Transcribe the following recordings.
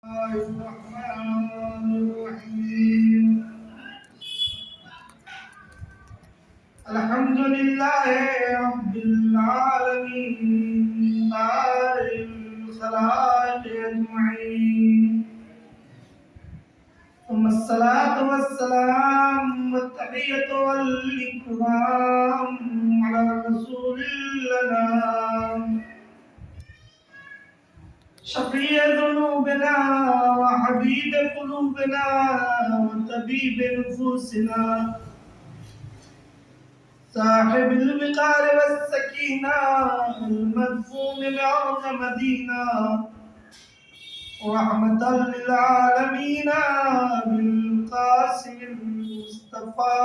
الرحمن الرحيم الحمد لله رب العالمين بارئ الخلائق أجمعين ثم الصلاة والسلام والتحية والإكرام على رسول الأنام شفيع ذنوبنا وحبيب قلوبنا وطبيب نفوسنا صاحب الوقار والسكينة المدفون بعرض مدينة رحمة للعالمين بالقاسم المصطفى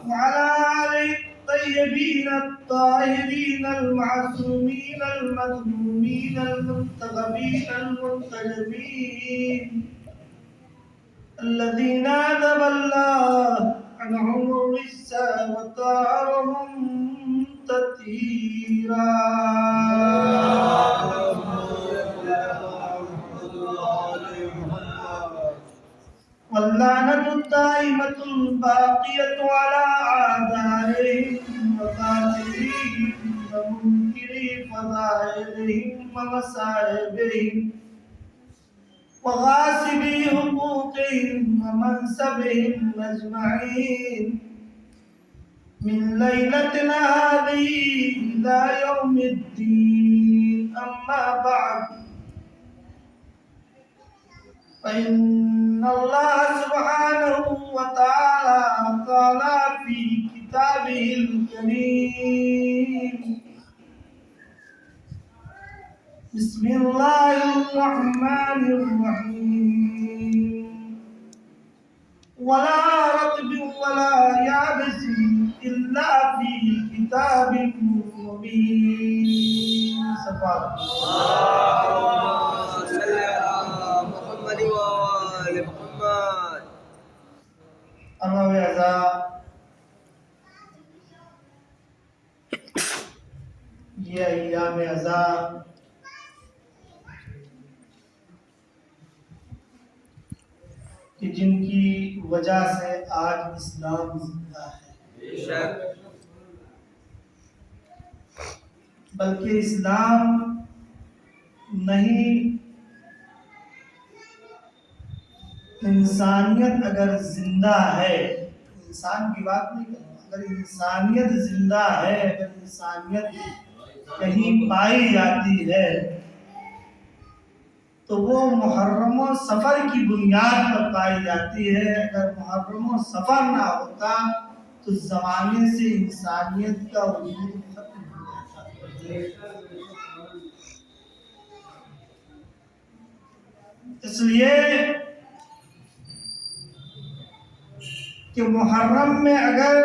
وعلى آله الطيبين الطاهرين المعصومين المظلومين المنتخبين المنتجبين الذين أذهب الله عنهم الرجس وطهرهم تطهيرا واللعنة الدائمة الباقية على أعدائهم وقاتلهم ومنكري فضائلهم ومصائبهم وغاصبي حقوقهم ومنصبهم أجمعين من ليلتنا هذه إلى يوم الدين أما بعد فإن الله سبحانه وتعالى قال في كتابه الكريم بسم الله الرحمن الرحيم ولا رطب ولا يابس إلا في كتاب مبين صفات أما بهذا یہ ایام عزا کہ جن کی وجہ سے آج اسلام زندہ ہے، بلکہ اسلام نہیں، انسانیت اگر زندہ ہے، انسان کی بات نہیں کروں، اگر انسانیت زندہ ہے، اگر انسانیت کہیں پائی جاتی ہے تو وہ محرم و سفر کی بنیاد پر پائی جاتی ہے۔ اگر محرم و سفر نہ ہوتا تو زمانے سے انسانیت کا وجود ختم ہو جاتا۔ اس لیے کہ محرم میں اگر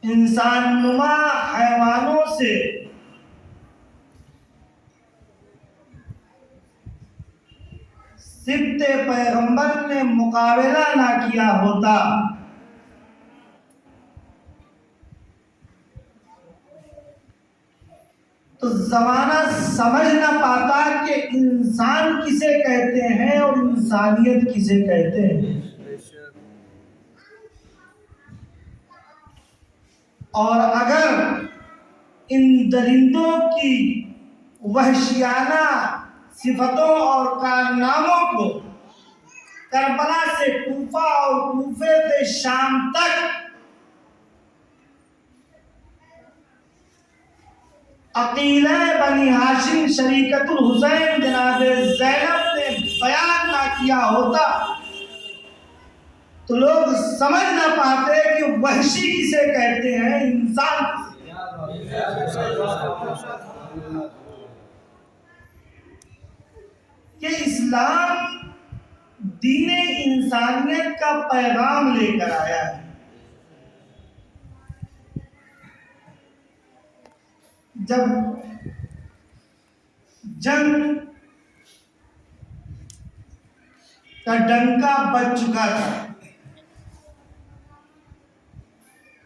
انسان نما حیوانوں سے سبط پیغمبر نے مقابلہ نہ کیا ہوتا تو زمانہ سمجھ نہ پاتا کہ انسان کسے کہتے ہیں اور انسانیت کسے کہتے ہیں۔ اور اگر ان درندوں کی وحشیانہ صفتوں اور کارناموں کو کربلا سے کوفہ اور کوفے سے شام تک عقیلہ بنی ہاشم شریکت الحسین جناب زینب نے بیان نہ کیا ہوتا تو لوگ سمجھ نہ پاتے کہ وحشی کسے کہتے ہیں، انسان کہ اسلام دین انسانیت کا پیغام لے کر آیا ہے۔ جب جنگ کا ڈنکا بج چکا تھا،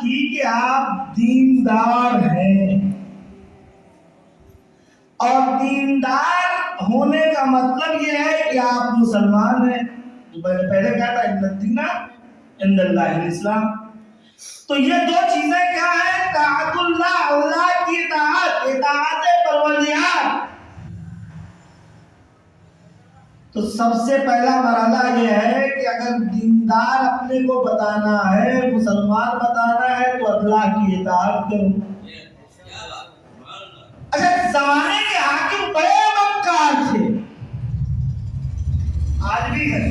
کی کہ آپ دیندار ہیں، اور دیندار ہونے کا مطلب یہ ہے کہ آپ مسلمان ہیں. جو میں نے پہلے کہا تھا ان الدین عند اللہ الاسلام. تو یہ دو چیزیں کیا ہیں؟ طاعت اللہ، اللہ کی اطاعت، اطاعت پروردگار. تو سب سے پہلا مرحلہ یہ ہے کہ اگر دیندار اپنے کو بتانا ہے، مسلمان بتانا ہے، تو اللہ کی اطاعت کرو. اچھا، زمانے کے حاکم بڑے مکار تھے، آج بھی ہے.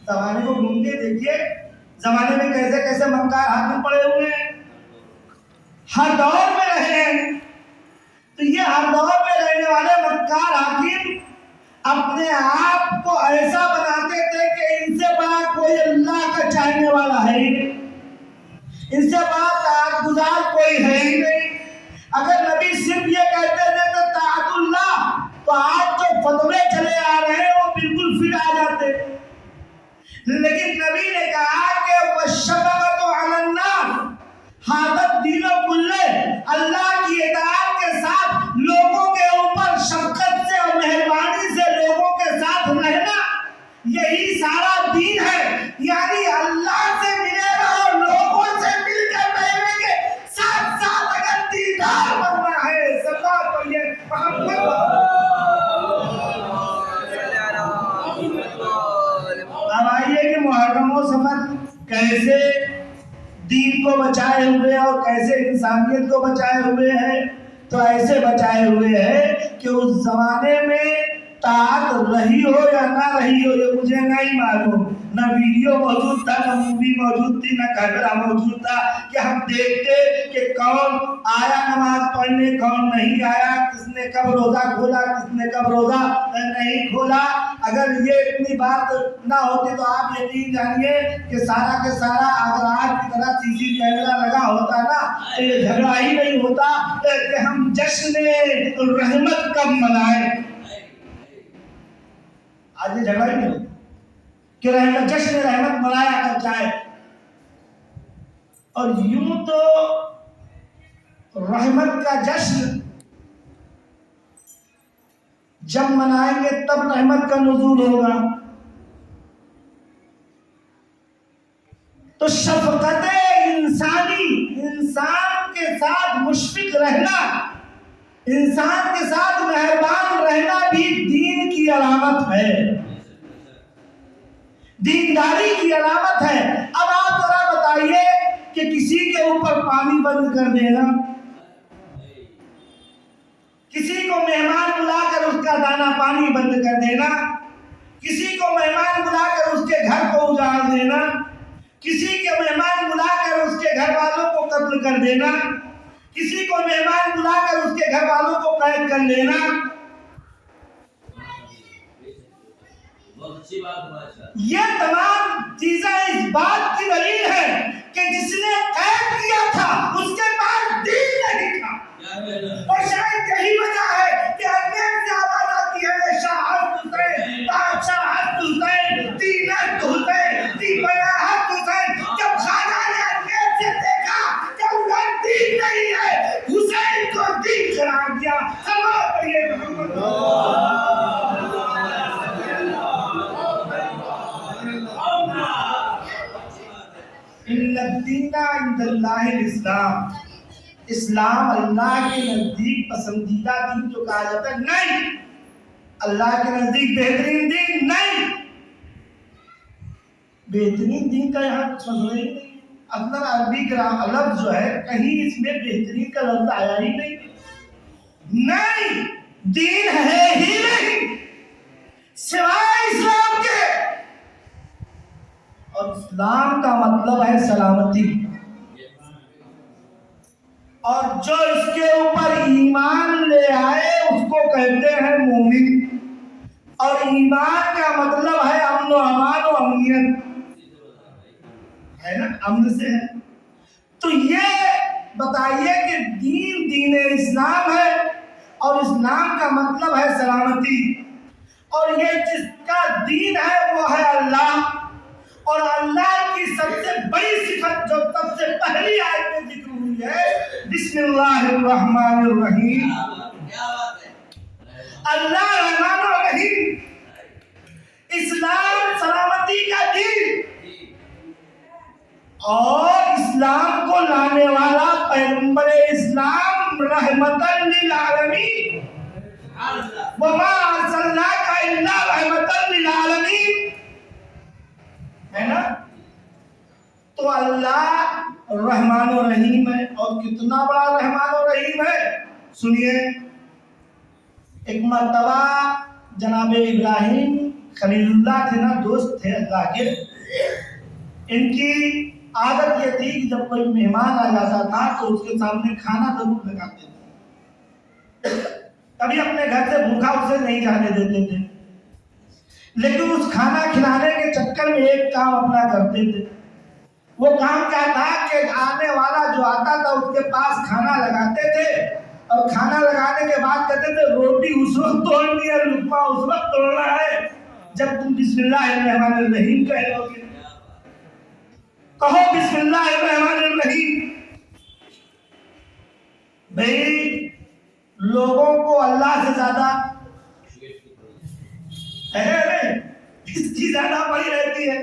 زمانے کو گھوم کے دیکھیے، زمانے میں کیسے کیسے مکار حاکم پڑے ہوئے ہیں، ہر دور میں رہے ہیں. تو یہ ہر دور میں رہنے والے مکار حاکم اپنے آپ کو ایسا بناتے تھے کہ ان سے بڑا کوئی اللہ کا چاہنے والا ہے ہی نہیں، ان سے بڑا طاعت گزار کوئی ہے ہی نہیں. اگر نبی صرف یہ کہتے تھے تو طاعت اللہ، تو آج جو فتوے چلے آ رہے ہیں وہ بالکل پھر آ جاتے. لیکن نبی نے کہا کہ وَالشَّفَقَةُ عَلَى النَّاسِ حَادَتْ دِینُ كُلِّهِ، اللہ کی اطاعت کے ساتھ لوگوں کے اوپر شفقت سے اور مہربانی سے لوگوں کے ساتھ رہنا، یہی سارا دین ہے. یعنی اللہ سے ملے گا اور لوگوں سے مل کر رہنے کے ساتھ ساتھ اگر دیندار بننا ہے، سرکار کو یہ محمد. اب آئیے کہ محرم و سفر کیسے دین کو بچائے ہوئے اور کیسے انسانیت کو بچائے ہوئے ہیں. تو ایسے بچائے ہوئے ہیں کہ اس زمانے میں طاعت رہی ہو یا نہ رہی ہو یہ مجھے نہیں معلوم، نہ ویڈیو موجود تھا، نہ مووی موجود تھی، نہ کیمرہ موجود تھا کہ ہم دیکھتے کہ کون آیا نماز پڑھنے، کون نہیں آیا، کس نے کب روزہ کھولا، کس نے کب روزہ نہیں کھولا. اگر یہ اتنی بات نہ ہوتی تو آپ یقین جانیے کہ سارا کے سارا اگر آج کی طرح سی سی کیمرہ لگا ہوتا نا تو یہ جھگڑا ہی نہیں ہوتا کہ ہم جشن رحمت کب منائیں. آج یہ جھگڑا ہی نہیں ہوتا کہ جشن رحمت منایا کر جائے. اور یوں تو رحمت کا جشن جب منائیں گے تب رحمت کا نزول ہوگا. تو شفقت انسانی، انسان کے ساتھ مشفق رہنا، انسان کے ساتھ مہربان رہنا بھی دین کی علامت ہے، دینداری کی علامت ہے. اب آپ ذرا بتائیے کہ کسی کے اوپر پانی بند کر دینا، کسی کو مہمان بلا کر اس کا دانا پانی بند کر دینا، کسی کو مہمان بلا کر اس کے گھر کو اجاڑ دینا، کسی کے مہمان بلا کر اس کے گھر والوں کو قتل کر دینا، کسی کو مہمان بلا کر اس کے گھر والوں کو قید کر لینا، یہ تمام چیزیں اس بات کی دلیل ہے کہ جس نے قید کیا تھا اس کے پاس دین نہیں تھا. اور شاید یہی وجہ ہے کہ انگریز سے آواز آتی ہے شاہد حسین، بادشاہ حسین، دینت حسین، دیپناہت حسین. جب خواجہ نے انگریز سے دیکھا کہ وہ دین نہیں ہے، حسین کو دین قرار دیا. سلام پڑھیے محمد. ان الدین عند اللہ الاسلام، اسلام اللہ کے نزدیک پسندیدہ دین جو کہا جاتا ہے نہیں، اللہ کے نزدیک بہترین دین نہیں. بہترین دین کا یہاں کچھ مطلب ہی نہیں. اصلا عربی کا لفظ جو ہے کہیں اس میں بہترین کا لفظ آیا ہی نہیں. دین ہے ہی نہیں سوائے اسلام کے. اور اسلام کا مطلب ہے سلامتی، اور جو اس کے اوپر ایمان لے آئے اس کو کہتے ہیں مومن. اور ایمان کا مطلب ہے امن و امان و امنیت، ہے نا، امن سے ہے. تو یہ بتائیے کہ دین دین اسلام ہے اور اسلام کا مطلب ہے سلامتی. اور یہ جس کا دین ہے وہ ہے اللہ، اور اللہ کی سب سے بڑی صفت جو سب سے پہلی آیت میں ذکر ہوئی ہے بسم اللہ الرحمن الرحیم. اللہ رحمان الرحیم. اسلام سلامتی کا دین اور اسلام کو لانے والا پیغمبر اسلام رحمتاً للعالمین. وما ارسلناک الا رحمتاً للعالمین ہے نا. تو اللہ رحمان و رحیم ہے. اور کتنا بڑا رحمان و رحیم ہے سنیے. ایک مرتبہ جناب ابراہیم خلیل اللہ تھے نا, دوست تھے اللہ کے. ان کی عادت یہ تھی کہ جب کوئی مہمان آ جاتا تھا تو اس کے سامنے کھانا ضرور لگاتے تھے. کبھی اپنے گھر سے بھوکا اسے نہیں جانے دیتے تھے, لیکن اس کھانا کھلانے کے چکر میں ایک کام اپنا کرتے تھے. وہ کام کیا تھا کہ آنے والا جو آتا تھا اس کے پاس کھانا لگاتے تھے, اور کھانا لگانے کے بعد کہتے تھے روٹی اس وقت توڑنی ہے, لقمہ اس وقت توڑنا ہے جب تم بسم اللہ الرحمن الرحیم کہہ لو گے. کہو بسم اللہ الرحمن الرحیم. بھئی لوگوں کو اللہ سے زیادہ اس کی زیادہ بڑی رہتی ہے.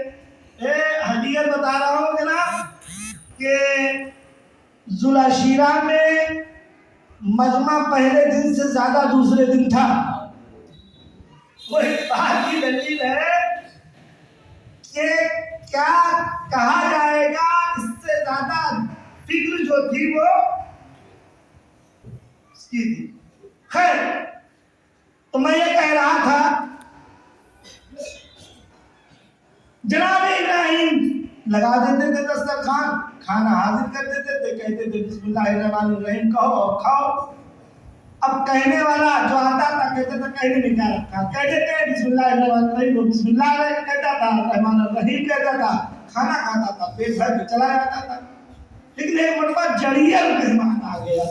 حقیقت بتا رہا ہوں جناب کہ ذوالعشیرہ میں مجمع پہلے دن سے زیادہ دوسرے دن تھا. وہ اس بات کی دلیل ہے کہ کیا کہا جائے گا, اس سے زیادہ فکر جو تھی وہ اس کی تھی. خیر, تو میں یہ کہہ رہا تھا جناب ابراہیم لگا دیتے تھے دسترخوان, کھانا حاضر کر دیتے تھے, کہتے تھے بسم اللہ الرحمن الرحیم کہو اور کھاؤ. اب کہنے والا جو آتا تھا کہتے تھے کہنے میں کیا رکھا, کہتے تھے بسم اللہ الرحمن الرحیم, وہ بسم اللہ کہتا تھا, الرحمن الرحیم کہتا تھا, کھانا کھاتا تھا, پیٹ بھر کے چلا جاتا تھا. لیکن ایک مرتبہ جڑیل مہمان آ گیا.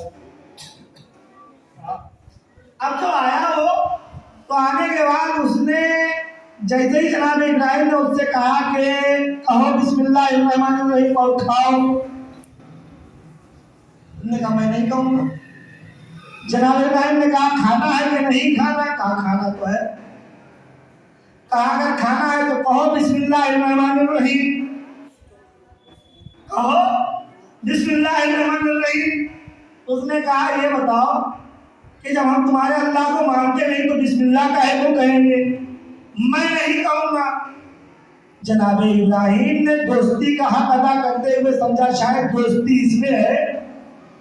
اب جو آیا وہ تو آنے کے بعد اس نے جیسے ہی جناب ابراہیم نے اس سے کہا کہ کہو بسم اللہ الرحمن الرحیم اور کھاؤ, نے کہا میں نہیں کہوں گا. جناب ابراہیم نے کہا کھانا ہے کہ نہیں کھانا, کہا کھانا تو ہے. کہا اگر کھانا ہے تو کہو بسم اللہ الرحمن الرحیم, کہو بسم اللہ الرحمن الرحیم. اس نے کہا یہ بتاؤ کہ جب ہم تمہارے اللہ کو مانتے نہیں تو بسم اللہ کہے تو کہیں گے, میں نہیں کہوں گا. جناب ابراہیم نے دوستی کا حق ادا کرتے ہوئے سمجھا شاید دوستی اس میں ہے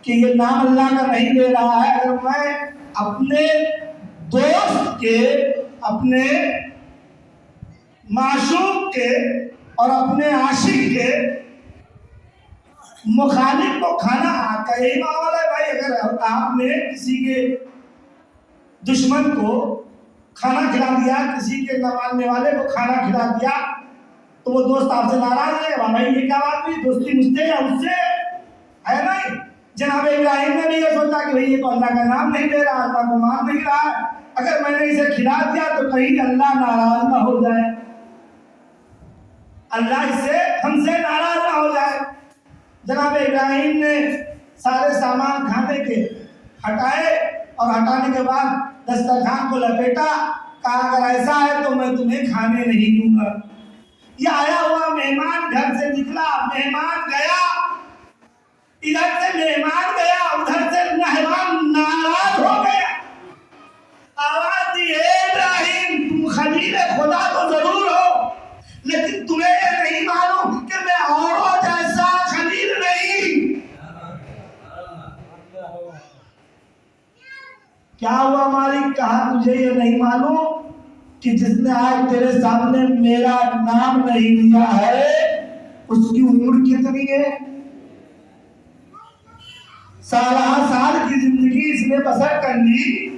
کہ یہ نام اللہ کا نہیں لے رہا ہے. اگر میں اپنے دوست کے, اپنے معشوق کے اور اپنے عاشق کے مخالف کو کھانا آتا ہے معاملہ ہے بھائی. اگر آپ نے کسی کے دشمن کو کھانا کھلا دیا, کسی کے نہ ماننے والے کو کھانا کھلا دیا, تو وہ دوست آپ سے ناراض ہے. بھائی یہ کیا بات ہوئی, دوستی مجھ سے یا اس سے ہے نہیں. جناب ابراہیم نے بھی یہ سوچا کہ بھئی یہ تو اللہ کا نام نہیں لے رہا, اللہ کو مان نہیں رہا ہے, اگر میں نے اسے کھلا دیا تو کہیں اللہ ناراض نہ ہو جائے, اللہ اس سے ہم سے ناراض نہ ہو جائے. جناب ابراہیم نے سارے سامان کھانے کے ہٹائے اور ہٹانے کے بعد دسترخوان کو لپیٹا. کہا اگر ایسا ہے تو میں تمہیں کھانے نہیں دوں گا. یہ آیا ہوا مہمان گھر سے نکلا, مہمان گیا, ادھر سے مہمان گیا, ادھر سے مہمان ناراض ہو گیا. آواز دی ابراہیم تم خلیل خدا تو ضرور ہو, لیکن تمہیں یہ نہیں معلوم کہ میں اوروں جیسا خلیل نہیں. کیا ہوا مالک, کہا تجھے یہ نہیں معلوم کہ جس نے آج تیرے سامنے میرا نام نہیں لیا ہے اس کی عمر کتنی ہے؟ سالہ سال کی زندگی اس نے بسر کر لی.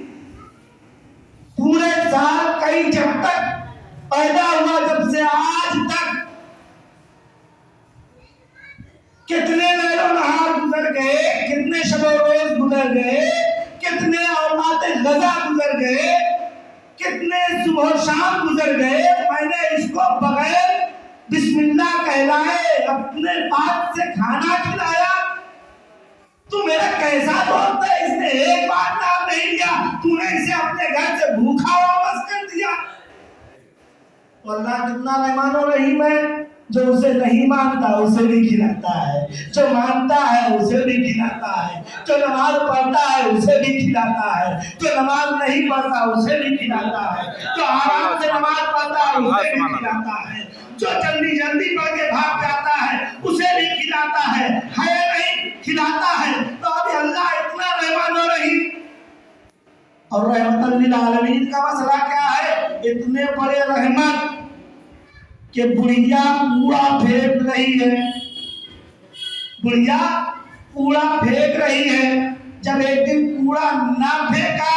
پورے سال کئی جب تک پیدا ہوا جب سے آج تک کتنے لیل و نہار گزر گئے, کتنے شب و روز گزر گئے, کتنے اوقات غزا گزر گئے, کتنے صبح و شام گزر گئے. میں نے اس کو بغیر بسم اللہ کہلائے اپنے پاس سے کھانا کھلایا، تو میرا کیسا دوست ہے، اس نے ایک بار نام نہیں لیا، تو نے اسے اپنے گھر سے بھوکا واپس کر دیا۔ تو اللہ کتنا رحمان و رحیم ہے، جو اسے نہیں مانتا اسے بھی کھلاتا ہے، جو مانتا ہے اسے بھی کھلاتا ہے، جو نماز پڑھتا ہے اسے بھی کھلاتا ہے، جو نماز نہیں پڑھتا اسے بھی کھلاتا ہے، جو آرام سے نماز پڑھتا ہے اسے بھی کھلاتا ہے، جو جلدی جلدی پڑھ کے بھاگ جاتا ہے اسے بھی کھلاتا ہے نہیں کھلاتا ہے۔ تو ابھی اللہ اتنا رحمان و رحیم اور رحمت للعالمین کا مسئلہ کیا ہے، اتنے بڑے رحمت کہ بڑھیا کوڑا پھینک رہی ہے، بڑھیا کوڑا پھینک رہی ہے، جب ایک دن کوڑا نہ پھینکا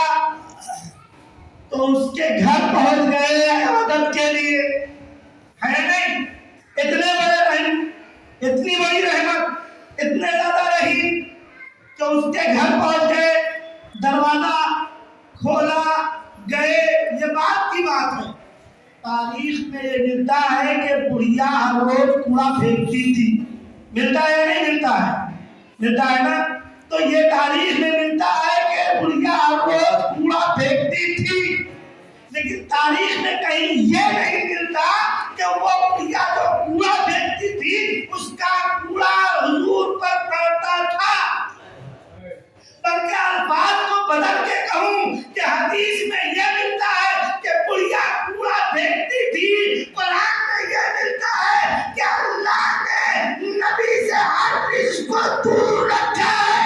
تو اس کے گھر پہنچ گئے عبادت کے لیے، ہے نہیں؟ اتنے بڑے رحم، اتنی بڑی رحمت، اتنے زیادہ رحیم کہ اس کے گھر پہنچ گئے، دروازہ کھولا، گئے۔ یہ بات کی بات ہے، تاریخ میں یہ ملتا ہے کہ بڑھیا ہر روز کوڑا پھینکتی تھی، ملتا ہے یا نہیں ملتا ہے؟ ملتا ہے نا؟ تو یہ تاریخ میں ملتا ہے کہ بڑھیا ہر روز کوڑا پھینکتی تھی، لیکن تاریخ میں کہیں یہ نہیں ملتا کہ وہ بڑھیا جو کوڑا پھینکتی تھی اس کا کوڑا حضور پر پڑتا تھا، بلکہ الفاظ کو بدل کے کہوں کہ حدیث میں یہ ملتا ہے کہ بڑھیا کوڑا پھینکتی تھی، قرآن میں یہ ملتا ہے کہ اللہ نے نبی سے ہر رزق کو دور رکھا ہے،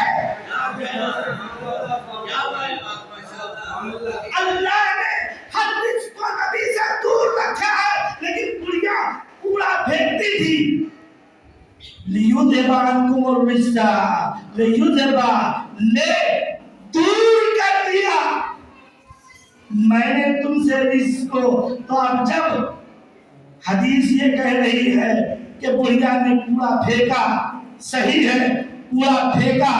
اللہ نے ہر رزق کو نبی سے دور رکھا ہے، لیکن بڑھیا کوڑا پھینکتی تھی۔ لیُذْهِبَ عَنْکُمُ الرِّجْسَ، لیُذْهِبَ، لے دور کر دیا میں نے تم سے رزق کو۔ تو اب جب حدیث یہ کہہ رہی ہے کہ بڑھیا نے کوڑا پھینکا، صحیح ہے کوڑا پھینکا،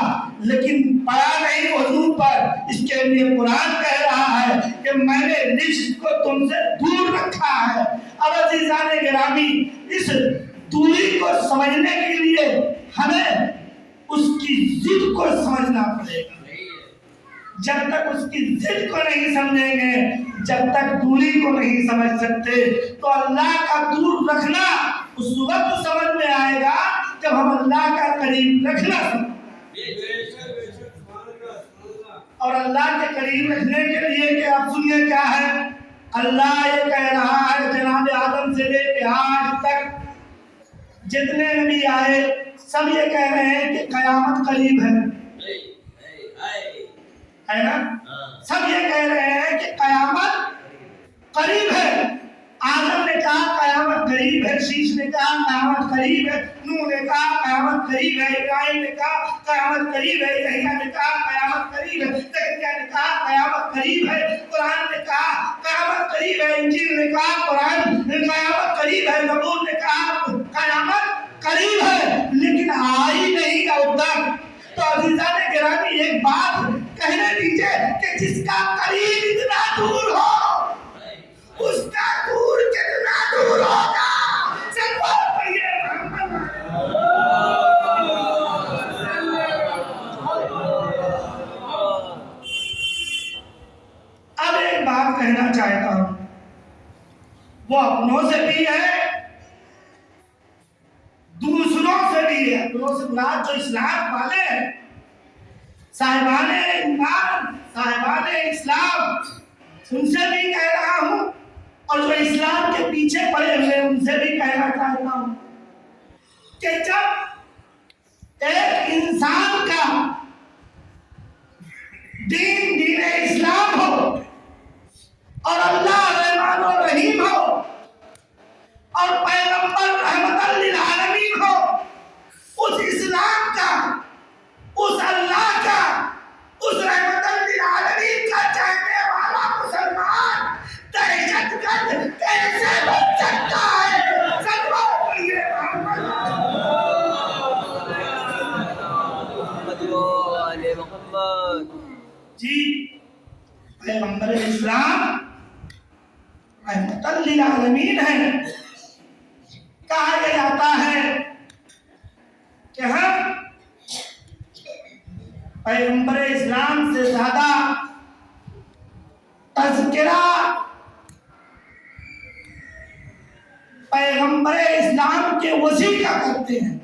لیکن پڑا نہیں حضور پر، اس کے لیے قرآن کہہ رہا ہے کہ میں نے رزق کو تم سے دور رکھا ہے۔ اب عزیزان گرامی، اس دوری کو سمجھنے کے لیے ہمیں اس کی ضد کو سمجھنا پڑے گا۔ جب تک اس کی ضد کو نہیں سمجھیں گے، جب تک دوری کو نہیں سمجھ سکتے، تو اللہ کا دور رکھنا اس وقت سمجھ میں آئے گا جب ہم اللہ کا قریب رکھنا سمجھیں۔ اور اللہ کے قریب رکھنے کے لیے کہ آپ سنیے کیا ہے، اللہ یہ کہہ رہا ہے جناب آدم سے لے کے آج تک جتنے نبی آئے سب یہ کہہ رہے ہیں کہ قیامت قریب ہے نا؟ سب یہ کہہ رہے ہیں کہ قیامت قریب ہے۔ آدم نے کہا قیامت قریب ہے، شیش نے کہا قیامت قریب ہے، نوح نے کہا قیامت قریب ہے، ابراہیم نے کہا قیامت قریب ہے، یحییٰ نے کہا قیامت قریب ہے، زکریا نے کہا قیامت قریب ہے، قرآن نے کہا قیامت قریب ہے، انجیل نے کہا قرآن قیامت قریب ہے، زبور نے کہا قیامت قریب ہے، لیکن آئی نہیں اب تک۔ تو عزیزان گرامی ایک بات کہنے دیجئے کہ جس کا قریب اتنا دور ہو اس کا دور کتنا دور ہوگا، سنبھال پڑھیے اب ایک بات کہنا چاہتا ہوں، وہ اپنوں سے بھی ہے دوسروں سے بھی ہے، اپنوں سے مراد جو اسلام والے ہیں، صاحبان ایمان، صاحبان اسلام، ان سے بھی کہہ رہا ہوں، اور جو اسلام کے پیچھے پڑے ہوئے ان سے بھی کہنا چاہتا ہوں کہ جب ایک انسان کا دین اسلام ہو اور اللہ رحمان و رحیم ہو اور پیغمبر رحمت للعالمین ہو، اس اسلام کا، اس اللہ کا، اس رحمت للعالمین کا چاہنے والا مسلمان دہشت گرد کیسے بن سکتا ہے؟ سنبھال پڑھیے محمد جی، پیغمبر اسلام رحمت للعالمین ہے، کہا یہ جاتا ہے کہ ہم پیغمبر اسلام سے زیادہ تذکرہ پیغمبر اسلام کے وسیع کا کرتے ہیں۔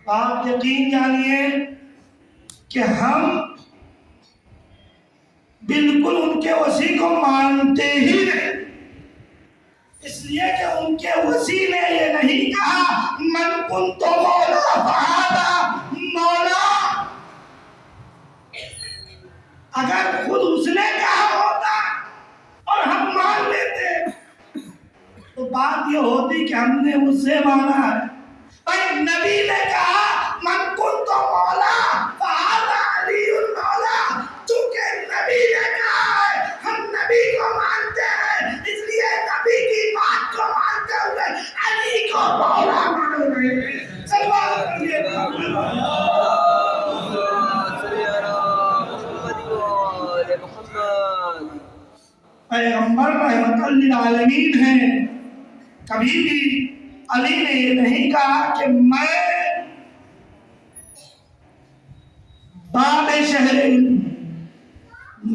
آپ یقین جانیے کہ ہم بالکل ان کے وسیع کو مانتے ہی نہیں، اس لیے کہ ان کے وسیع نے یہ نہیں کہا من کنت مولا فہذا مولا۔ اگر خود اس نے کہا ہوتا اور ہم مان لیتے تو بات یہ ہوتی کہ ہم نے اس سے مانا ہے۔ بھائی نبی نے کہا من کنت مولا فہذا علی مولا، چونکہ نبی نے کہا ہے ہم نبی کو مانتے ہیں، اس لیے نبی کی بات کو مانتے ہوئے علی کو مولا مان رہے ہیں۔ سلوات پڑھیے پیغمبر رحمت للعالمین ہیں، کبھی بھی علی نے یہ نہیں کہا کہ میں باب شہر علم،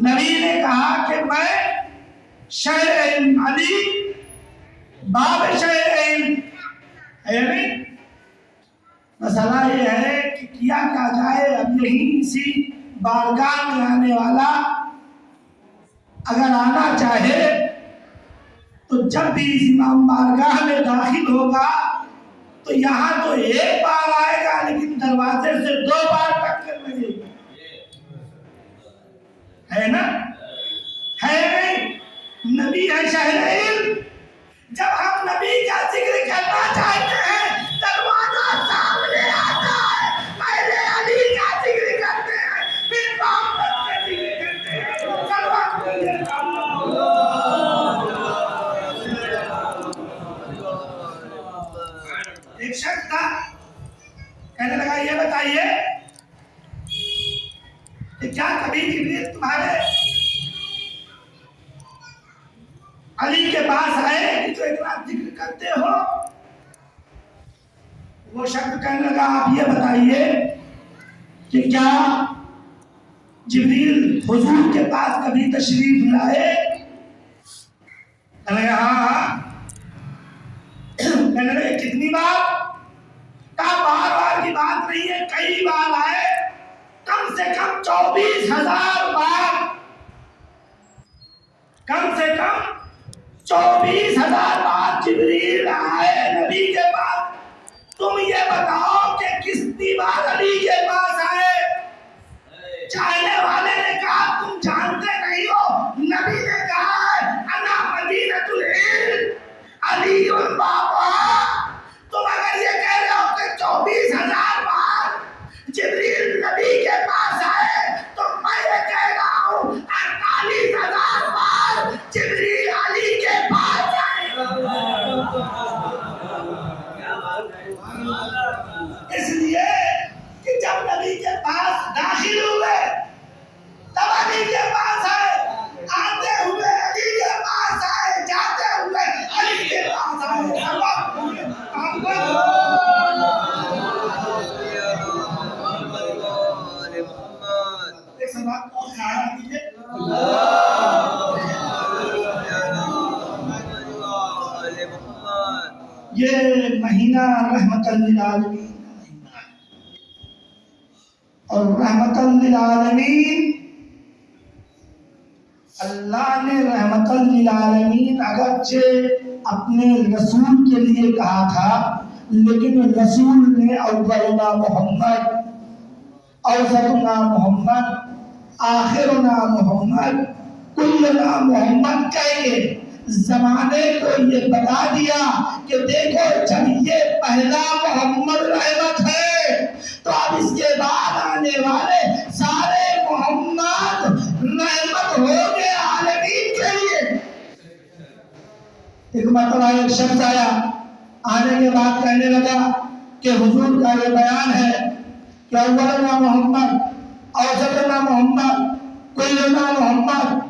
نبی نے کہا کہ میں شہر علم، علی باب شہر علم ہے نہیں۔ مسئلہ یہ ہے کہ کیا جائے، اب یہی اسی بارگاہ میں آنے والا اگر آنا چاہے تو جب بھی اس امام بارگاہ میں داخل ہوگا تو یہاں تو ایک بار آئے گا لیکن دروازے سے 2 بار ٹکر لگے گی، ہے نا؟ ہے نہیں؟ نبی ہے شہر علم، جب ہم نبی کا ذکر کرنا چاہتے ہیں دروازہ سامنے آتا ہے، پہلے علی کا ذکر کرتے ہیں پھر محمد کا ذکر کرتے ہیں۔ ایک شخص تھا، کہنے لگا یہ بتائیے کہ کیا کبھی جبریل تمہارے علی کے پاس آئے کہ تو اتنا ذکر کرتے ہو؟ وہ شخص کہنے لگا آپ یہ بتائیے کہ کیا جبریل حضور کے پاس کبھی تشریف لائے؟ کہنے لگا ہاں۔ کہنے لگا کتنی بار؟ کہا بار بار کی بات نہیں ہے، کئی بار آئے، کم سے کم 24,000 بار، کم سے کم 24,000 بار جبریل آئے نبی کے پاس۔ تم یہ بتاؤ کہ کتنی بار علی کے پاس آئے؟ چاہنے والے نے کہا تم جانتے نہیں ہو، نبی نے کہا ہے انا مدینۃ العلم علی بابا۔ تم اگر یہ کہہ رہے ہو کہ 24,000 بار جبریل نبی کے پاس آئے تو میں یہ کہہ رہا ہوں 48,000 بار جبریل علی کے پاس آئے۔ اس لیے کہ جب نبی کے پاس داخل ہوئے تب علی کے پاس آئے، آتے ہوئے علی کے پاس آئے، جاتے ہوئے علی کے پاس آئے۔ ایک سبق اور کھڑا کیجئے۔ یہ مہینہ رحمت للعالمین اور رحمت للعالمین، اللہ نے رحمت للعالمین اگرچہ اپنے رسول کے لیے کہا تھا لیکن رسول نے اولنا محمد، اوسطنا محمد، آخرنا محمد، کلنا محمد کہہ کے زمانے کو یہ بتا دیا کہ دیکھو جب یہ پہلا محمد رحمت ہے تو اب اس کے بعد آنے والے سارے محمد رحمت ہو گئے عالمین کے لیے۔ ایک مرتبہ ایک شخص آیا، آنے کے بعد کہنے لگا کہ حضور کا یہ بیان ہے کہ اولنا محمد، اوسطنا محمد، کلنا محمد،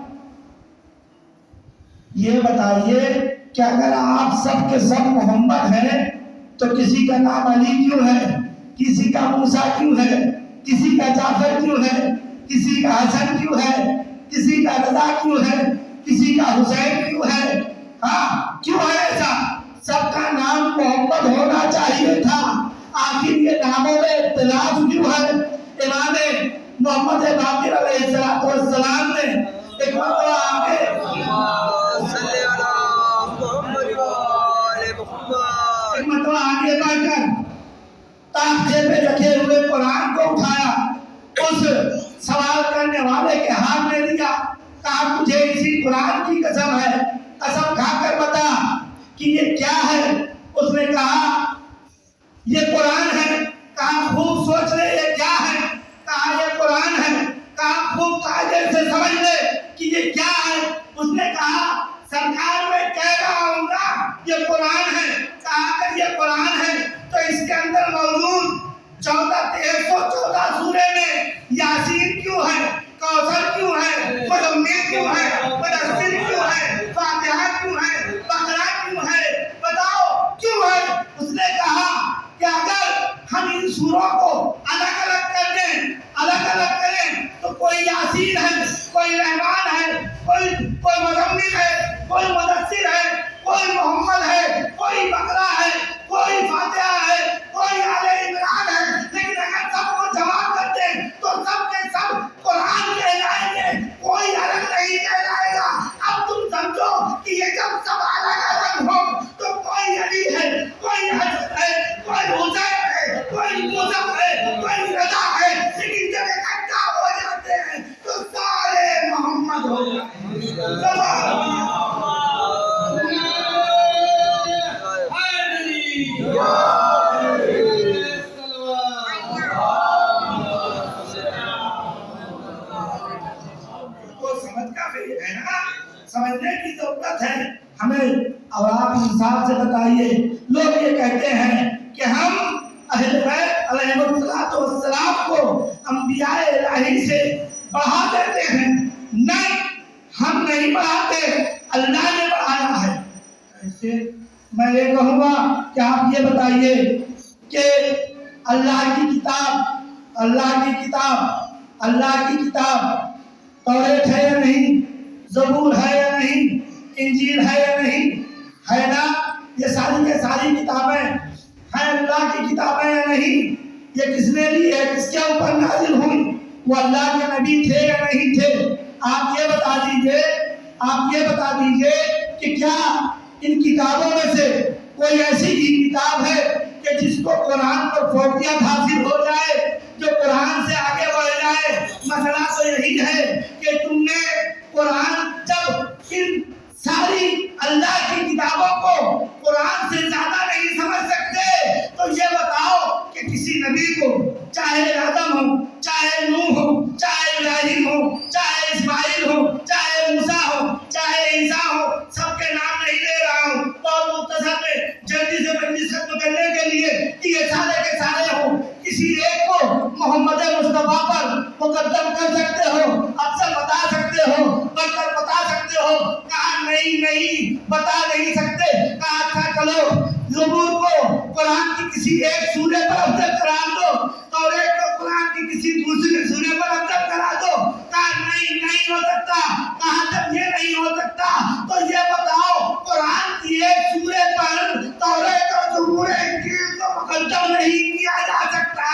یہ بتائیے کہ اگر آپ سب کے سب محمد ہیں تو کسی کا نام علی کیوں ہے، کسی کا موسیٰ کیوں ہے، کسی کا جعفر کیوں ہے، کسی کا حسن کیوں ہے، کسی کا رضا کیوں ہے، کسی کا حسین کیوں ہے؟ ہاں کیوں ہے ایسا؟ سب کا نام محمد ہونا چاہیے تھا، آخر یہ ناموں میں اختلاف کیوں ہے؟ امام محمد باقر علیہ السلام نے ایک مرتبہ آگے بڑھ کر تاخچے پہ رکھے ہوئے قرآن کو اٹھایا، اس سوال کرنے والے کے ہاتھ میں دیا، کہا تجھے اسی قرآن کی قسم ہے، قسم کھا کر بتا کہ یہ کیا ہے؟ اس نے کہا یہ قرآن ہے۔ کہا خوب سوچ لے یہ کیا ہے؟ کہا یہ قرآن ہے۔ کہا خوب قاعدے سے سمجھ لے کہ یہ کیا ہے؟ اس نے کہا سرکار میں کہہ رہا ہوں گا یہ قرآن ہے۔ کہا اگر یہ قرآن ہے تو اس کے اندر موجود 114 سورے میں یاسین کیوں ہے، کوثر کیوں ہے، مزمل کیوں ہے، مدثر کیوں ہے، فاتحہ کیوں ہے، بقرہ کیوں ہے؟ بتاؤ کیوں ہے؟ اس نے کہا کہ اگر ہم ان سوروں کو الگ الگ کر دیں، الگ الگ کریں تو کوئی یاسین ہے، کوئی رحمان ہے، کوئی مزمل ہے، کوئی مدثر ہے، کوئی محمد ہے، کوئی بقرہ ہے، کوئی فاتحہ ہے، کوئی آل عمران ہے، لیکن اگر سب کو جمع کر دیں تو سب کے سب قرآن کہلائیں گے، کوئی الگ نہیں کہلائے گا۔ اب تم سمجھو کہ یہ جب سب الگ الگ ہو تو کوئی علی ہے، کوئی حسن ہے، کوئی حسین ہے، کوئی موسیٰ ہے، کوئی رضا ہے، لیکن جب اکٹھا ہو جاتے ہیں تو سارے محمد ہو جاتے ہیں۔ سمجھنے کی ضرورت ہے ہمیں، اور آپ انصاف سے بتائیے، لوگ یہ کہتے ہیں کہ ہم اہل بیت علیہ السلام کو انبیاء الہی سے بڑھا دیتے ہیں۔ نہیں، ہم نہیں بڑھاتے، اللہ نے بڑھایا ہے۔ ایسے میں یہ کہوں گا کہ آپ یہ بتائیے کہ اللہ کی کتاب توریت ہے یا نہیں، زبور ہے یا نہیں، انجیل ہے یا نہیں، ہے نا؟ یہ ساری کے ساری کتابیں ہیں اللہ کی کتابیں یا نہیں؟ یہ کس نے لی ہے، کس کے اوپر نازل ہوئی؟ وہ اللہ کے نبی تھے یا نہیں تھے؟ آپ یہ بتا دیجئے کہ کیا ان کتابوں میں سے کوئی ایسی ہی کتاب ہے کہ جس کو قرآن پر فوقیت حاصل ہو جائے، جو قرآن سے آگے بڑھ جائے؟ مسئلہ تو یہی ہے کہ تم نے قرآن جب ان ساری اللہ کی کتابوں کو قرآن سے زیادہ نہیں سمجھ سکتے تو یہ بتاؤ کہ کسی نبی کو، چاہے آدم ہو، چاہے نوح ہو، چاہے ابراہیم ہو، چاہے اسماعیل ہو، چاہے موسیٰ ہو، چاہے عیسیٰ ہو، سب کے نام نہیں لے رہا ہوں، بہت مختصر میں جلدی سے مجلس ختم کرنے کے لیے کہ یہ سارے کے سارے ہوں، کسی ایک کو محمد مصطفیٰ پر مقدم کر سکتے ہو، افضل بتا سکتے ہو، برتر بتا سکتے ہو؟ کہا نہیں بتا نہیں سکتے۔ کہا اچھا چلو زبور کو قرآن کی کسی ایک سورے پر افضل قرار دو، توریت کو قرآن کی کسی دوسرے سورے پر افضل قرار دو۔ کہا نہیں ہو سکتا۔ کہا جب یہ نہیں ہو سکتا تو یہ بتاؤ قرآن کی ایک سورے پر توریت اور زبور انجیل کو مقدم نہیں کیا جا سکتا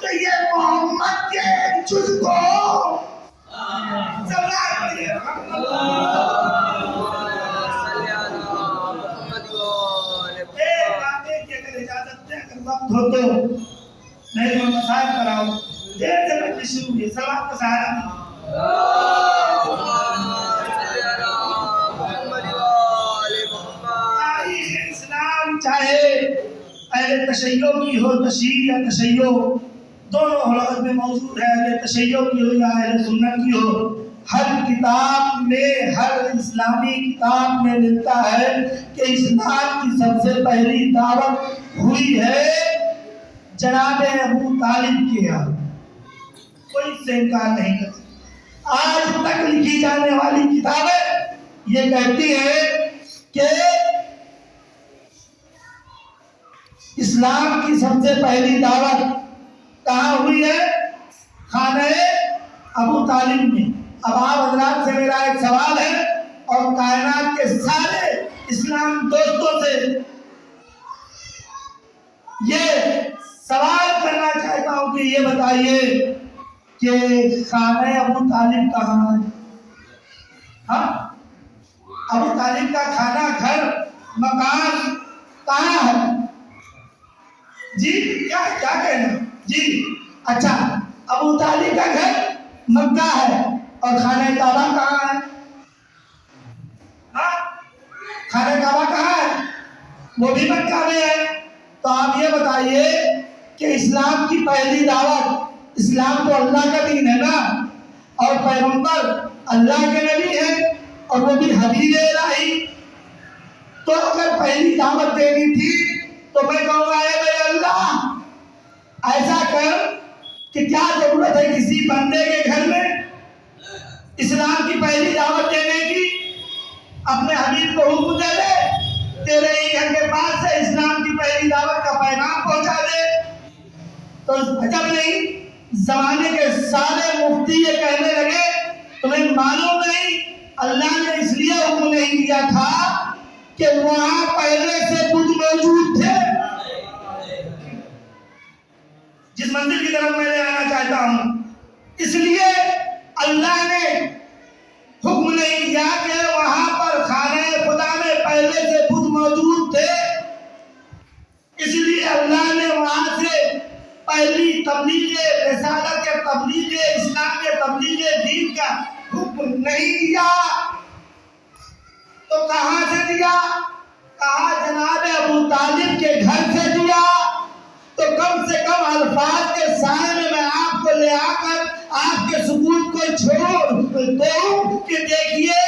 تو یہ محمد کے ایک جز کو وقت ہو تو نہیں تو مسائل کراؤ، دیر سے مجلس شروع ہوئی، سواب کا سہارا نہیں۔ تاریخ اسلام چاہے اہل تشیع کی ہو، تشیع یا تشیع دونوں حلقت میں موجود ہے، اہل تشیع کی ہو یا اہل سنت کی ہو، ہر کتاب میں، ہر اسلامی کتاب میں ملتا ہے کہ اسلام کی سب سے پہلی دعوت ہوئی ہے جناب ابو طالب کے یہاں، کوئی اس سے انکار نہیں کرتا۔ آج تک لکھی جانے والی کتابیں یہ کہتی ہیں کہ اسلام کی سب سے پہلی دعوت کہاں ہوئی ہے؟ خانہ ابو طالب میں۔ اب آپ حضرات سے میرا ایک سوال ہے اور کائنات کے سارے اسلام دوستوں سے یہ سوال کرنا چاہتا ہوں کہ یہ بتائیے کہ خانہ ابو طالب کہاں ہے؟ ہاں، ابو طالب کا کھانا گھر مکان کہاں ہے؟ جی کیا کہنا؟ جی اچھا، ابو طالب کا گھر مکہ ہے اور خانہ کعبہ کہاں ہے؟ ہاں، خانہ کعبہ کہاں ہے؟ وہ بھی مکہ میں ہے۔ تو آپ یہ بتائیے کہ اسلام کی پہلی دعوت، اسلام تو اللہ کا دین ہے نا، اور پیغمبر اللہ کے نبی ہیں اور وہ بھی حبیب الہی، تو اگر پہلی دعوت دینی تھی تو میں کہوں گا اے میرے اللہ ایسا کر کہ کیا ضرورت ہے کسی بندے کے گھر میں اسلام کی پہلی دعوت دینے کی؟ اپنے حبیب کو حکم دے دے، تیرے ہی گھر کے پاس سے اسلام کی پہلی دعوت کا پیغام پہنچا دے۔ تو عجب نہیں، زمانے کے سارے مفتی یہ کہنے لگے تمہیں معلوم نہیں اللہ نے اس لیے حکم نہیں دیا تھا کہ وہاں پہلے سے بت موجود تھے۔ جس منزل کی طرف میں آنا چاہتا ہوں، اس لیے اللہ نے حکم نہیں دیا کہ وہاں پر خانہ خدا میں پہلے سے بت موجود تھے، اس لیے اللہ نے وہاں سے پہلی تبلیغ رسالت کے تبلیغ اسلام کے تبلیغ دین کا حکم نہیں دیا۔ تو کہاں سے دیا؟ کہا جناب ابو طالب کے گھر سے دیا۔ تو کم سے کم الفاظ کے سائے میں آپ کو لے آ کر آپ کے سکوت کو چھوڑ دوں کہ دیکھیے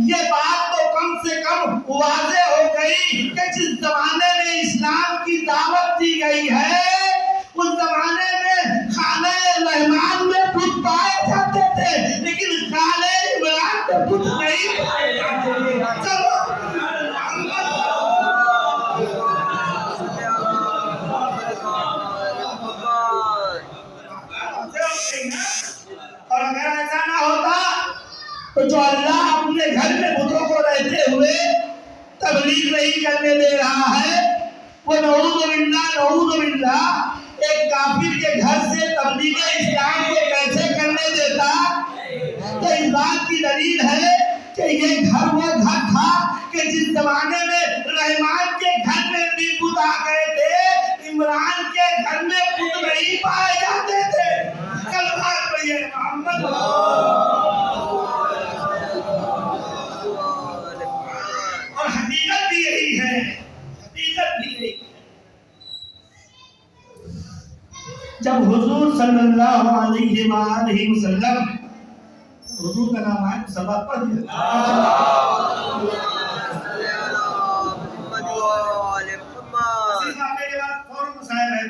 یہ بات تو کم سے کم واضح ہو گئی کہ جس زمانے میں اسلام کی دعوت دی گئی ہے اس زمانے میں خانہ رحمان میں بت پائے جاتے تھے، لیکن خانہ عمران میں بت نہیں پائے جاتے تھے۔ چلو اور اگر ایسا نہ ہوتا تو جو اللہ اپنے گھر میں بتوں کو رہتے ہوئے تبلیغ نہیں کرنے دے رہا ہے، وہ نعوذ باللہ ایک کافر کے گھر سے تبلیغ اسلام کو کیسے کرنے دیتا؟ تو اس بات کی دلیل ہے کہ یہ گھر وہ گھر تھا کہ جس زمانے میں رحمان کے گھر میں بھی بت آ گئے تھے، عمران کے گھر میں بت نہیں پائے جاتے تھے۔ کلمات پڑھیے محمد۔ اور حقیقت بھی یہی ہے، حقیقت بھی یہی ہے۔ جب حضور صلی اللہ علیہ وآلہ وسلم، حضور کا نام ہے سبق پڑھ دیا،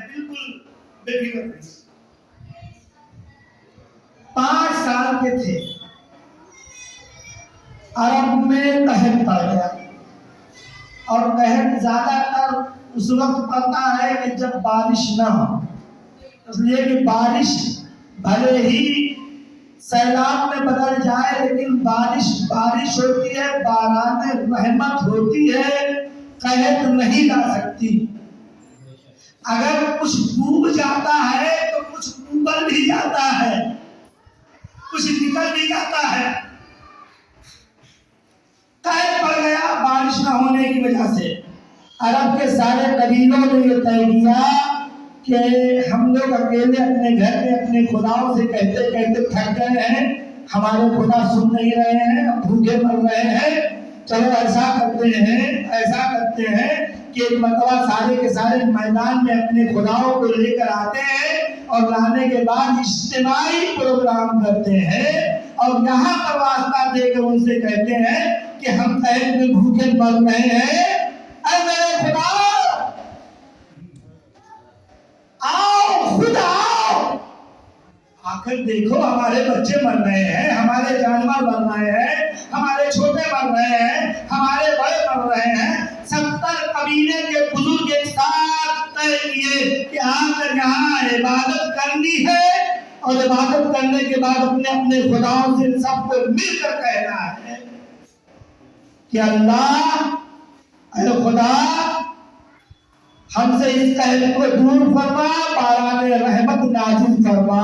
بالکل بے فکر رہیے۔ 5 سال کے تھے، عرب میں قحط پڑ گیا، اور قحط زیادہ تر اس وقت پڑتا ہے کہ جب بارش نہ ہو، اس لیے کہ بارش بھلے ہی سیلاب میں بدل جائے لیکن بارش ہوتی ہے، باران رحمت ہوتی ہے، قحط نہیں لا سکتی۔ اگر کچھ ڈوب جاتا ہے تو کچھ ابل بھی جاتا ہے، کچھ نکل بھی جاتا ہے۔ قحط پڑ گیا بارش نہ ہونے کی وجہ سے۔ عرب کے سارے قبیلوں نے یہ طے کیا کہ ہم لوگ اکیلے اپنے گھر میں اپنے خداؤں سے کہتے کہتے تھک گئے ہیں، ہمارے خدا سن نہیں رہے ہیں، ہم بھوکے مر رہے ہیں، چلو ایسا کرتے ہیں کہ ایک مرتبہ سارے کے سارے میدان میں اپنے خداؤں کو لے کر آتے ہیں اور لانے کے بعد اجتماعی پروگرام کرتے ہیں اور یہاں پر واسطہ دے کر ان سے کہتے ہیں کہ ہم قحط میں بھوکے مر رہے ہیں، اے میرے خدا آؤ، خود آؤ، آخر دیکھو ہمارے بچے مر رہے ہیں، ہمارے جانور مر رہے ہیں، ہمارے چھوٹے مر رہے ہیں، ہمارے بڑے مر رہے ہیں۔ 70 قبیلے کے بزرگ ایک ساتھ طے چاہیے کہ آپ نے یہاں عبادت کرنی ہے اور عبادت کرنے کے بعد اپنے اپنے خداؤں سے سب کو مل کر کہنا ہے کہ اللہ اے خدا ہم سے اس قحط کو دور فرما، باران رحمت نازل فرما،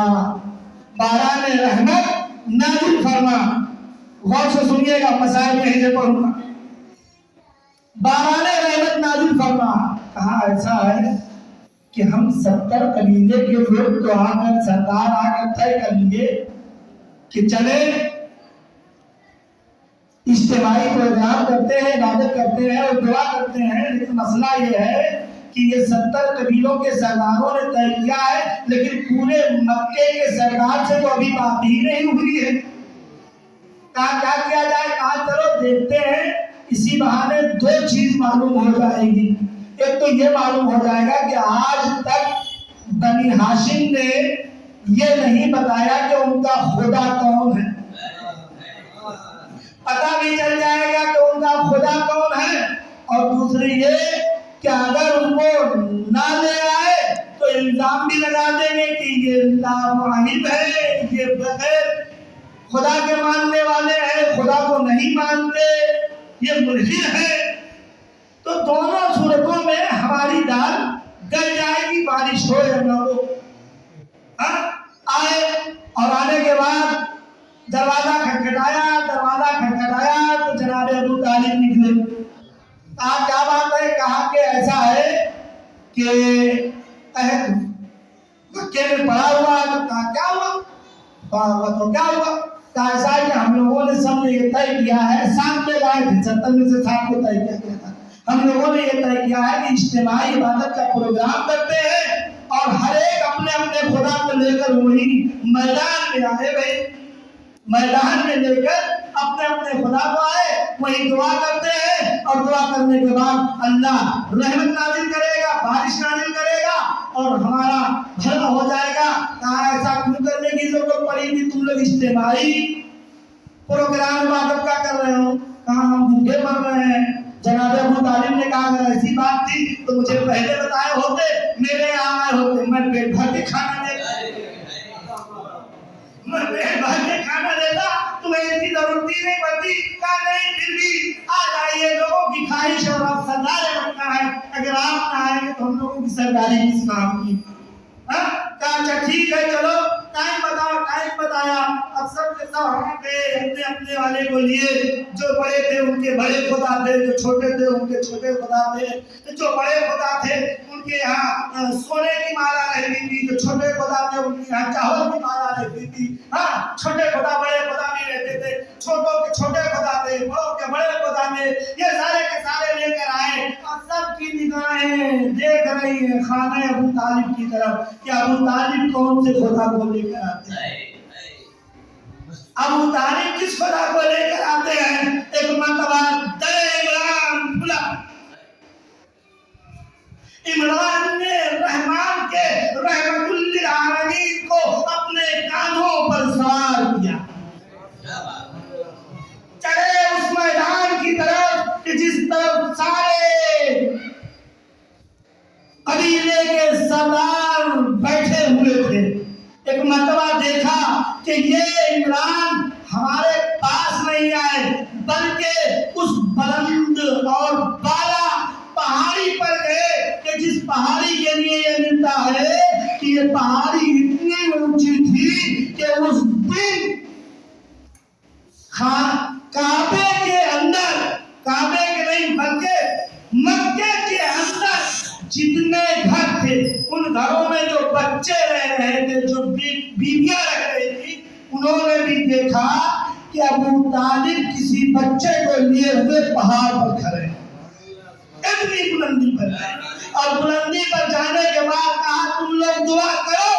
باران رحمت نازل فرما۔ غور سے سنیے گا، مسائل یہیں سے پڑھوں گا۔ باران رحمت نازل فرما، کہا ایسا ہے کہ ہم 70 قبیلے کے لوگ تو آ کر سردار آ کر طے کر لیے کہ چلے اجتماعی پروگرام کرتے ہیں، عبادت کرتے ہیں اور دعا کرتے ہیں، لیکن مسئلہ یہ ہے کہ یہ 70 قبیلوں کے سرداروں نے طے کیا ہے، لیکن پورے مکے کے سردار سے تو ابھی بات ہی نہیں ہوئی ہے۔ کہا کیا کیا جائے؟ کہا چلو دیکھتے ہیں، اسی بہانے دو چیز معلوم ہو جائے گی۔ ایک تو یہ معلوم ہو جائے گا کہ آج تک بنی ہاشم نے یہ نہیں بتایا کہ ان کا خدا کون ہے، پتہ بھی چل جائے گا کہ ان کا خدا کون ہے۔ اور دوسری یہ کہ اگر ان کو نہ لے آئے تو الزام بھی لگا دیں گے کہ یہ لاواہب ہے، یہ بغیر خدا کے ماننے والے ہیں، خدا کو نہیں مانتے، یہ ملحد ہے۔ تو دونوں صورتوں میں ہماری دال گل جائے گی، بارش ہو یا نہ ہو۔ آئے اور آنے کے بعد دروازہ کھٹکھٹایا تو جناب ابو طالب نکلے۔ کہا کیا بات ہے؟ کہا کہ ایسا ہے کہ مکے میں پڑا ہوا ہے۔ تو کہا کیا ہوا؟ تو کیا ہوا؟ کہا ایسا ہے کہ ہم لوگوں نے سب نے یہ طے کیا ہے، 7 لوگ آئے تھے، 70 میں سے 7 کو طے کیا گیا تھا، ہم لوگوں نے یہ طے کیا ہے کہ اجتماعی عبادت کا پروگرام کرتے ہیں اور ہر ایک اپنے اپنے خدا کو لے کر وہی میدان میں آئے بھائی، میدان میں لے کر اپنے اپنے خدا کو آئے، وہی دعا کرتے ہیں اور دعا کرنے کے بعد اللہ رحمت نازل کرے گا، بارش نازل کرے گا اور ہمارا بھلا ہو جائے گا۔ کہا ایسا کیوں کرنے کی ضرورت پڑی تھی؟ تم لوگ اجتماعی پروگرام عبادت کا کر رہے ہو۔ کہا ہم بھوکے مر رہے ہیں۔ جناب ابو طالب نے کہا اگر ایسی بات تھی تو مجھے پہلے بتائے ہوتے، میرے یہاں آئے ہوتے، میں پیٹ بھر کے کھانا دیتا، تمہیں اس کی ضرورت ہی نہیں پڑتی۔ کہا نہیں، پھر بھی آ جائیے، لوگوں کی خواہش اور آپ سردار بننا ہے، اگر آپ نہ آئیں گے تو ہم لوگوں کی سرداری کس کام کی؟ کہا اچھا ٹھیک ہے، چلو ٹائم بتاؤ۔ ٹائم بتایا، اب سب کے سب ہم گئے، اپنے اپنے والے کو لیے، جو بڑے تھے ان کے بڑے خدا تھے، جو چھوٹے تھے ان کے چھوٹے خدا تھے، جو بڑے خدا تھے ان کے یہاں سونے کی مالا رہتی تھی، جو چھوٹے خدا تھے ان کے یہاں چاول کی مالا رہتی تھی۔ چھوٹے خدا بڑے خدا بھی رہتے تھے، چھوٹوں کے چھوٹے خدا تھے، بڑوں کے بڑے خدا تھے، یہ سارے کے سارے لے کر آئے اور سب کی نگاہیں دیکھ رہی ہیں خانہ ابو طالب کی طرف کہ ابو طالب کون سے خدا کو لے کر آتے ہیں، ابو طالب کس خدا کو لے کر آتے ہیں۔ ایک مرتبہ در عمران کھلا، عمران نے رحمان کے رحمت للعالمین کو اپنے کانھوں پر سوار کیا، چلے اس میدان کی طرف کہ جس طرف سارے قبیلے کے سردار بیٹھے ہوئے تھے۔ ایک مرتبہ دیکھا کہ یہ عمران ہمارے پاس نہیں آئے، بلکہ اس بلند اور بالا پہاڑی پر گئے کہ جس پہاڑی کے لیے یہ ملتا ہے کہ یہ پہاڑی اتنی اونچی تھی کہ اس دن کعبے کے اندر، کعبے کے نہیں بلکہ مکے کے اندر جتنے گھر تھے ان گھروں میں جو بچے رہ رہے تھے، جو بیویاں رہ رہی تھی، انہوں نے بھی دیکھا کہ ابو طالب کسی بچے کو لیے ہوئے پہاڑ پر کھڑے ہیں، اتنی بلندی پر گئے اور بلندی پر جانے کے بعد کہا تم لوگ دعا کرو۔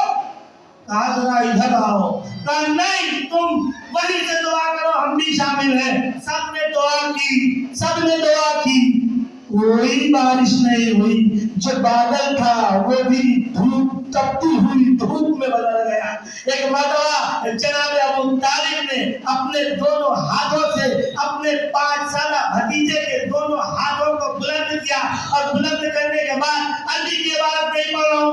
کہا ذرا ادھر آؤ۔ کہا نہیں، تم وہیں سے دعا کرو، ہم بھی شامل ہیں۔ سب نے دعا کی، سب نے دعا کی، کوئی بارش نہیں ہوئی۔ جو بادل تھا وہ بھی دھوپ، تپتی ہوئی دھوپ میں بدل گیا۔ ایک مرتبہ جناب ابو طالب نے اپنے دونوں ہاتھوں سے اپنے 5 سالہ بھتیجے کے دونوں ہاتھوں کو بلند کیا اور بلند کرنے کے بعد علی کی عبارت نہیں پڑھ رہا ہوں،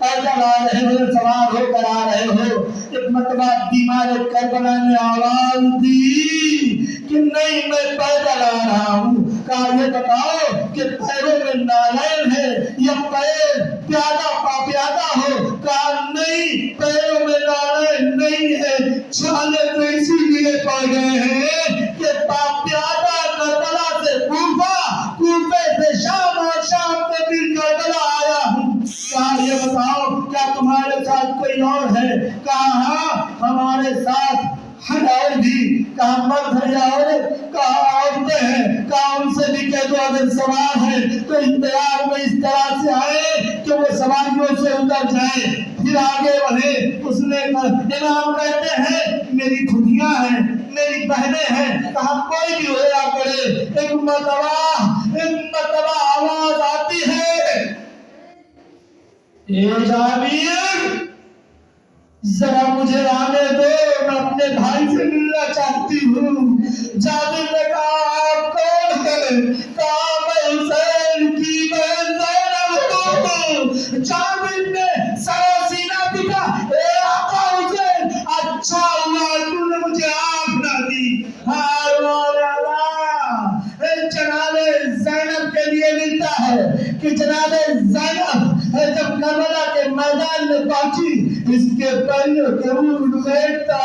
پیدل آ رہے ہو، سوار ہو کر آ رہے ہو. ایک مرتبہ بیمار کربلا نے آواز دی کہ نہیں میں پیدل آ رہا ہوں. کہا یہ بتاؤ کہ پیروں میں نالین ہے یا پیر پیادہ ہو؟ کہا نہیں پیروں میں نالین نہیں ہے. چھالے تو اسی لیے پڑ گئے ہیں کہ پیادہ کربلا سے کوفے سے شام اور شام میں پھر کربلا آیا ہوں. کہا یہ بتاؤ کیا تمہارے ساتھ کوئی اور ہے؟ کہا ہاں ہمارے ساتھ اور بھی. کہا مرد ہے یا عورت؟ کہا عورتیں ہیں. کہا ان سے بھی کہہ دو اگر سوار ہے تو اختیار میں اس طرح سے آئے کہ وہ سواریوں سے اتر جائے پھر آگے بڑھے. اس نے امام کہتے ہیں میری خودیاں ہیں میری بہنیں ہیں. کہا کوئی بھی ہویا کرے. ایک مرتبہ آواز آتی ہے اے جابر ذرا مجھے آنے دو میں اپنے بھائی سے ملنا چاہتی ہوں. جابر نے کہا آپ کون ہیں؟ کہا میں حسین کی بہن زینب ہوں. جابر نے سر سینہ پیٹا اے آقا حسین اچھا ہوا تو نے مجھے آنکھ نہ دی. جناب زینب کے لیے ملتا ہے کہ جناب زینب جب کربلا کے میدان میں پہنچی اس کے پہلے ضرور بیٹھتا.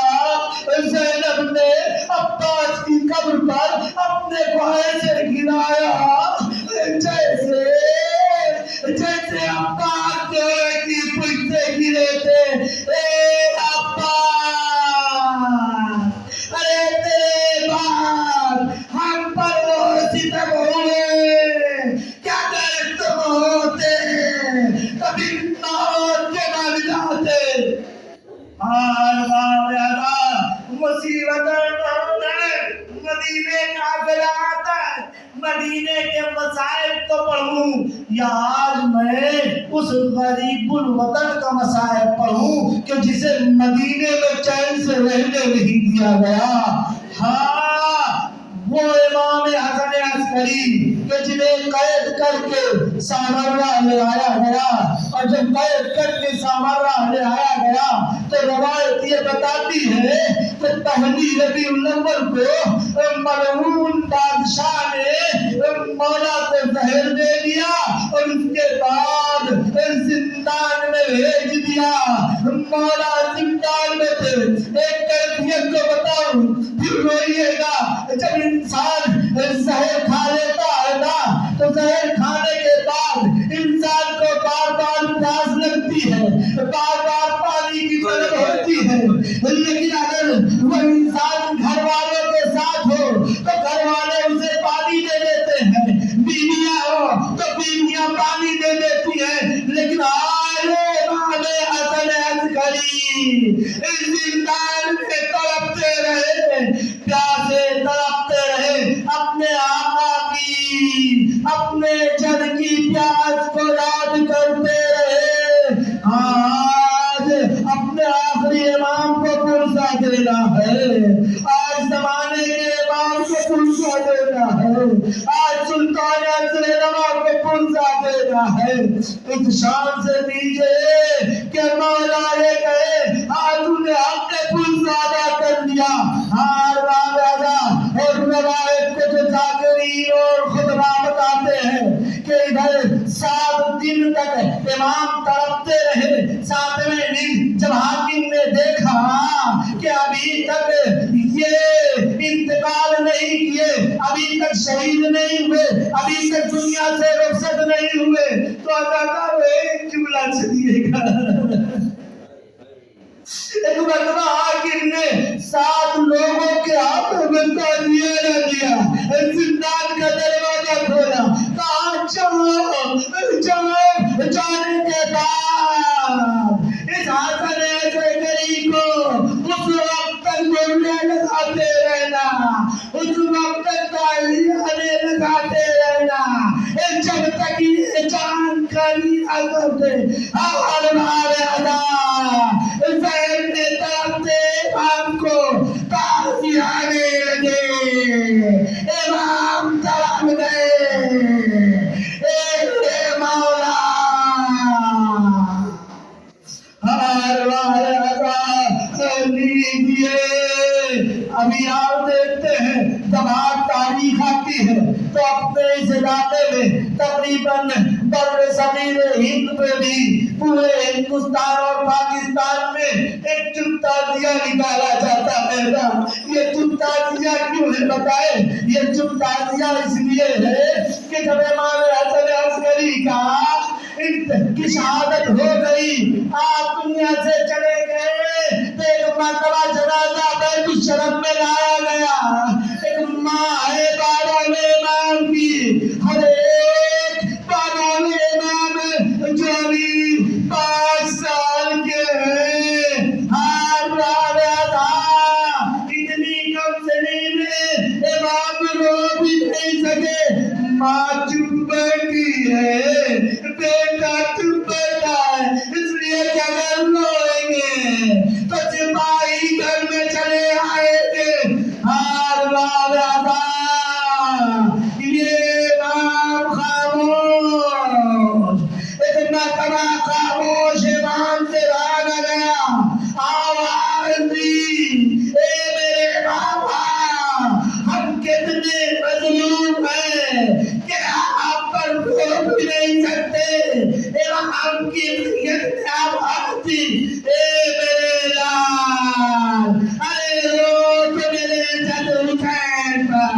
زینب نے عباس کی قبر پر اپنے کو ایسے گرایا جیسے عباس کی پشت سے گرے تھے. اے عباس ارے تیرے بعد ہم پر وہ ستم ہوئے کیا اگر تم ہوتے کبھی موت کے نہ جاتے. مصیبت مدینے کا قافلہ آتا ہے مدینے کے مسائل کو پڑھوں یا آج میں اس غریب الوطن کا مسائل پڑھوں کہ جسے مدینے میں چین سے رہنے نہیں دیا گیا. ہاں وہ امام حسن عسکری کہ جنہیں قید کر کے سامرا لے آیا گیا اور جب قید کر کے سامرا لے آیا گیا تو روایت یہ بتاتی ہے کہ پہلی ربیع الاول کو ملعون بادشاہ نے مولا کو زہر دے دیا اور اس کے بعد زندان میں بھیج دیا. مولا زندان میں تھے. ایک کیفیت کو بتاؤں پھر روئیے گا. جب انسان زہر کھا لیتا ہے نا تو زہر کھانے کے بعد انسان کو بار بار پیاس لگتی ہے بار بار پانی کی طلب ہوتی ہے. لیکن اگر وہ انسان گھر والوں کے ساتھ ہو تو گھر والے اسے پانی دے دیتے ہیں. بیویاں ہو تو بیویاں پانی دے دیتی ہیں. لیکن امام حسن عسکری زندان میں تڑپتے رہے پیاسے تڑپتے رہے اپنے آقا کی اپنے جن کی پیاس کو یاد کرتے رہے. آج اپنے آخری امام کو پرسہ دینا ہے. آج زمانے کے امام کو پرسہ دینا ہے. آج سلطان عزیزرما کو پرسہ دینا ہے. اس شان سے دیجئے کہ مولا یہ کہے تو نے حق پرسہ ادا کر دیا. اور روایت کو جو ذاکرین اور خطبہ بتاتے ہیں کہ ادھر 7 دن تک امام تڑپتے رہے. 7ویں دن جب حاکم نے دیکھا کہ ابھی تک یہ انتقال نہیں کیے ابھی تک شہید نہیں ہوئے ابھی تک دنیا سے رخصت نہیں ہوئے تو اداکار ایک جملہ چلیے گا. ایک مرتبہ حاکم نے 7 لوگوں کے ہاتھوں میں تعزیہ نہ دیا. زندان کا دروازہ کھولا. کہا جانے کے بعد اس حسن عسکری کو اس وقت تک گولیاں لگاتے رہنا اس وقت تک تعزیہ لگاتے رہنا جب تک یہ جان خالی نہ کر دے. اور ہمارے ادا زہر نے تڑپتے امام کو تعزیہ آنے لگے. امام تڑپ گئے. اے مولا ابھی آپ دیکھتے ہیں جب آپ تاریخ آتی ہے تو اپنے اس علاقے میں تقریباً بر صغیر ہند پہ بھی پورے ہندوستان اور پاکستان میں ایک چپ تعزیہ نکالا جاتا ہے نا. یہ چپ تعزیہ کیوں ہے بتائے؟ یہ چپ تعزیہ اس لیے ہے کہ جب امام حسن عسکری کا کی شہادت ہو گئی، آپ دنیا سے چلے گئے، تو ایک مرتبہ جنازہ بیت الشرف میں لایا گیا. ایک ماں ہے بارہ امام کی، ہر ایک بارہ امام جو ابھی 5 سال کے ہیں. ہر راویہ اتنی کم سنی میں امام رو بھی نہیں سکے. ماں چپ بیٹھی ہے، بیٹا چپ بیٹھا ہے، اس لیے کہ اگر روئیں گے تو سپاہی گھر میں چلے آئے تھے. ہر راویہ یہ امام خاموش، ایک مرتبہ خاموش امام سے رہا نہ گیا. آواز دی، اے میرے بابا، ہم کتنے مظلوم ہیں کہ آپ پر رو بھی نہیں سکتے. امام کی نیت میں آواز دی، اے میرے لال، ارے رو تو میرے جد حسین پر،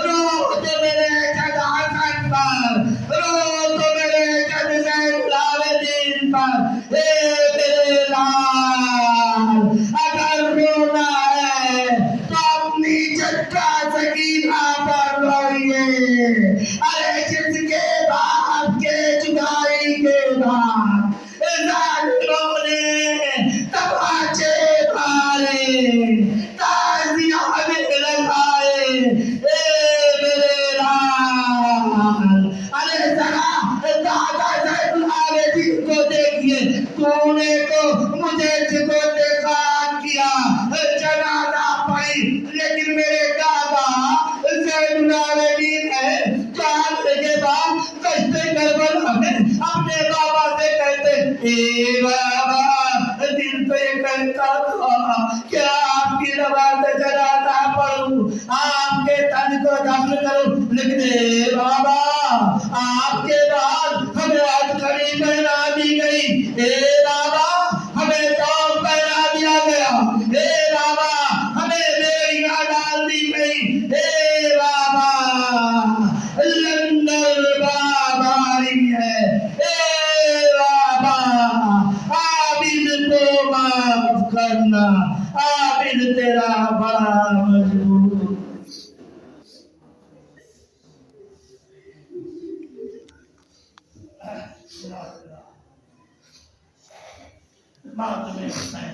رو تو میرے جد حسن پر، رو تو میرے جد زین العابدین پر. اے میرے لال، اگر رونا ہے تو اپنی جدہ سکینہ پر روئیے. ارے جس کے باپ کے جدائی کے بعد ظالموں نے تماچے مارے، تعزیہ میں لگائے. اے میرے لال، ارے ذرا دادا زین العابدین کو دیکھیے. تو نے تو مجھے جگہ دیکھا کیا، جنازہ پڑھی، لیکن میرے دادا زین العابدین ہے جو آنے کے بعد کشت کربلا میں اپنے بابا سے کہتے، اے بابا، دل تو یہ کہتا تھا کہ آپ کی نماز جنازہ پڑھوں، آپ کے تن کو دفن کروں، لیکن اے بابا، آپ کے بعد ہمیں ہتھکڑی پہنا دی گئی. اے بابا، ہمیں توپ پہنا دیا گیا. اے بابا، ہمیں بیڑیاں ڈال دی گئی. اے بابا، لندن بابا آئی ہے. اے بابا، عابد کو معاف کرنا، عابد تیرا بڑا مجبور. ماتم حسین